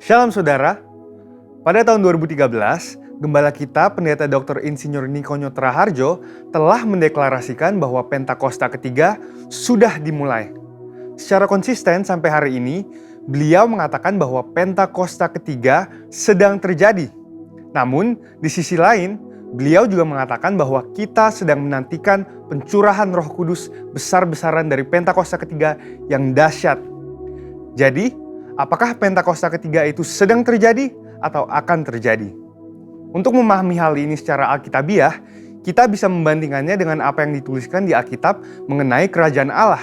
Shalom saudara, pada tahun 2013, Gembala kita, Pendeta Dr. Insinyur Nikonyo Traharjo, telah mendeklarasikan bahwa Pentakosta ketiga sudah dimulai. Secara konsisten sampai hari ini, beliau mengatakan bahwa Pentakosta ketiga sedang terjadi. Namun, di sisi lain, beliau juga mengatakan bahwa kita sedang menantikan pencurahan Roh Kudus besar-besaran dari Pentakosta ketiga yang dahsyat. Jadi, apakah Pentakosta ketiga itu sedang terjadi atau akan terjadi? Untuk memahami hal ini secara alkitabiah, kita bisa membandingkannya dengan apa yang dituliskan di Alkitab mengenai kerajaan Allah.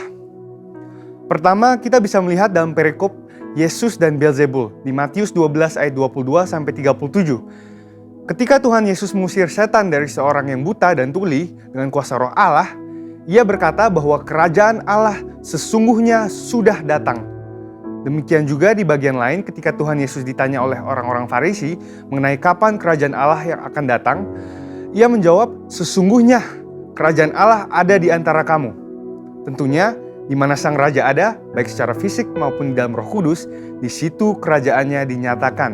Pertama, kita bisa melihat dalam perikop Yesus dan Beelzebul di Matius 12 ayat 22-37. Ketika Tuhan Yesus mengusir setan dari seorang yang buta dan tuli dengan kuasa Roh Allah, Ia berkata bahwa kerajaan Allah sesungguhnya sudah datang. Demikian juga di bagian lain ketika Tuhan Yesus ditanya oleh orang-orang Farisi mengenai kapan kerajaan Allah yang akan datang, Ia menjawab, sesungguhnya kerajaan Allah ada di antara kamu. Tentunya di mana sang raja ada, baik secara fisik maupun di dalam Roh Kudus, di situ kerajaannya dinyatakan.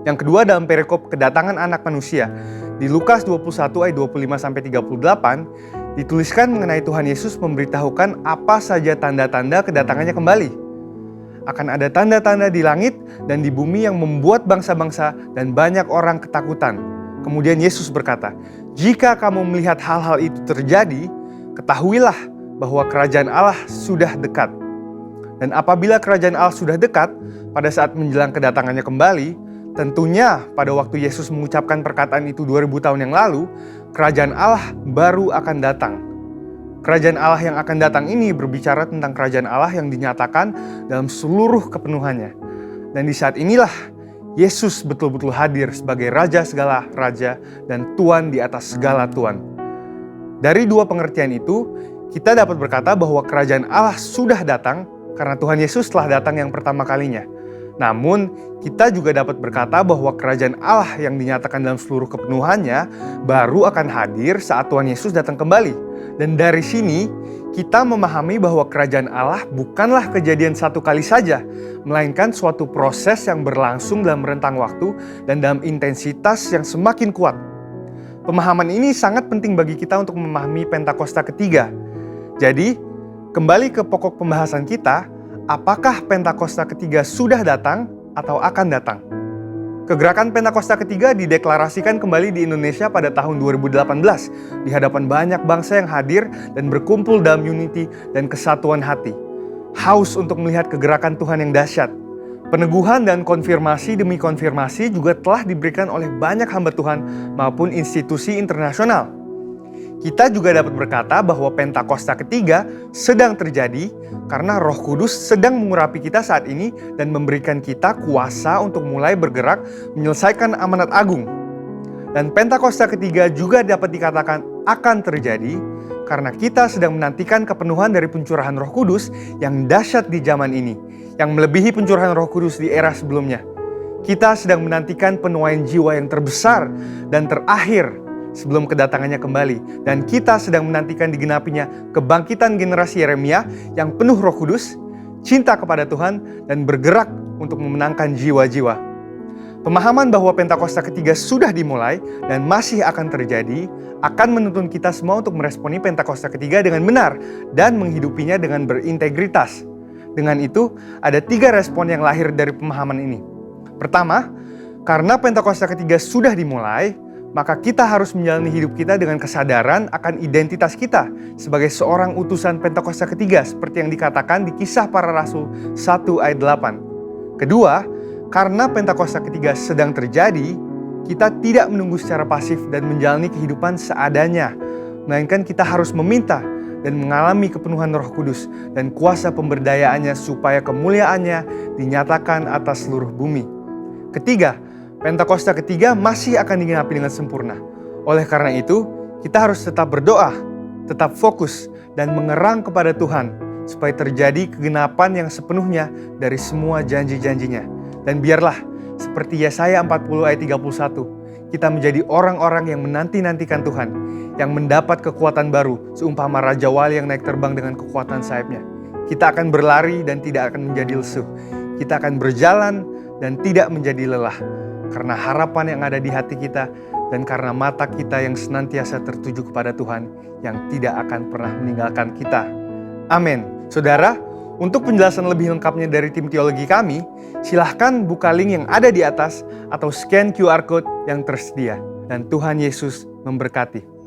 Yang kedua dalam perikop kedatangan anak manusia, di Lukas 21 ayat 25-38, dituliskan mengenai Tuhan Yesus memberitahukan apa saja tanda-tanda kedatangannya kembali. Akan ada tanda-tanda di langit dan di bumi yang membuat bangsa-bangsa dan banyak orang ketakutan. Kemudian Yesus berkata, jika kamu melihat hal-hal itu terjadi, ketahuilah bahwa kerajaan Allah sudah dekat. Dan apabila kerajaan Allah sudah dekat, pada saat menjelang kedatangannya kembali, tentunya pada waktu Yesus mengucapkan perkataan itu 2000 tahun yang lalu, kerajaan Allah baru akan datang. Kerajaan Allah yang akan datang ini berbicara tentang kerajaan Allah yang dinyatakan dalam seluruh kepenuhannya. Dan di saat inilah Yesus betul-betul hadir sebagai Raja segala Raja dan Tuan di atas segala Tuan. Dari dua pengertian itu, kita dapat berkata bahwa kerajaan Allah sudah datang karena Tuhan Yesus telah datang yang pertama kalinya. Namun, kita juga dapat berkata bahwa kerajaan Allah yang dinyatakan dalam seluruh kepenuhannya baru akan hadir saat Tuhan Yesus datang kembali. Dan dari sini, kita memahami bahwa kerajaan Allah bukanlah kejadian satu kali saja, melainkan suatu proses yang berlangsung dalam rentang waktu dan dalam intensitas yang semakin kuat. Pemahaman ini sangat penting bagi kita untuk memahami Pentakosta ketiga. Jadi, kembali ke pokok pembahasan kita, apakah Pentakosta ketiga sudah datang atau akan datang? Kegerakan Pentakosta ketiga dideklarasikan kembali di Indonesia pada tahun 2018 di hadapan banyak bangsa yang hadir dan berkumpul dalam unity dan kesatuan hati. Haus untuk melihat kegerakan Tuhan yang dahsyat. Peneguhan dan konfirmasi demi konfirmasi juga telah diberikan oleh banyak hamba Tuhan maupun institusi internasional. Kita juga dapat berkata bahwa Pentakosta ketiga sedang terjadi karena Roh Kudus sedang mengurapi kita saat ini dan memberikan kita kuasa untuk mulai bergerak menyelesaikan amanat agung. Dan Pentakosta ketiga juga dapat dikatakan akan terjadi karena kita sedang menantikan kepenuhan dari pencurahan Roh Kudus yang dahsyat di zaman ini, yang melebihi pencurahan Roh Kudus di era sebelumnya. Kita sedang menantikan penuaian jiwa yang terbesar dan terakhir sebelum kedatangannya kembali. Dan kita sedang menantikan digenapinya kebangkitan generasi Yeremia yang penuh Roh Kudus, cinta kepada Tuhan, dan bergerak untuk memenangkan jiwa-jiwa. Pemahaman bahwa Pentakosta ketiga sudah dimulai dan masih akan terjadi akan menuntun kita semua untuk meresponi Pentakosta ketiga dengan benar dan menghidupinya dengan berintegritas. Dengan itu, ada 3 respon yang lahir dari pemahaman ini. Pertama, karena Pentakosta ketiga sudah dimulai, maka kita harus menjalani hidup kita dengan kesadaran akan identitas kita sebagai seorang utusan Pentakosta ketiga seperti yang dikatakan di Kisah Para Rasul 1 ayat 8. Kedua, karena Pentakosta ketiga sedang terjadi, kita tidak menunggu secara pasif dan menjalani kehidupan seadanya, melainkan kita harus meminta dan mengalami kepenuhan Roh Kudus dan kuasa pemberdayaannya supaya kemuliaannya dinyatakan atas seluruh bumi. Ketiga, Pentakosta ketiga masih akan digenapi dengan sempurna. Oleh karena itu, kita harus tetap berdoa, tetap fokus, dan mengerang kepada Tuhan supaya terjadi kegenapan yang sepenuhnya dari semua janji-janjinya. Dan biarlah, seperti Yesaya 40 ayat 31, kita menjadi orang-orang yang menanti-nantikan Tuhan, yang mendapat kekuatan baru, seumpama Raja Wali yang naik terbang dengan kekuatan sayapnya. Kita akan berlari dan tidak akan menjadi lesu. Kita akan berjalan dan tidak menjadi lelah. Karena harapan yang ada di hati kita dan karena mata kita yang senantiasa tertuju kepada Tuhan yang tidak akan pernah meninggalkan kita. Amin. Saudara, untuk penjelasan lebih lengkapnya dari tim teologi kami, silahkan buka link yang ada di atas atau scan QR Code yang tersedia. Dan Tuhan Yesus memberkati.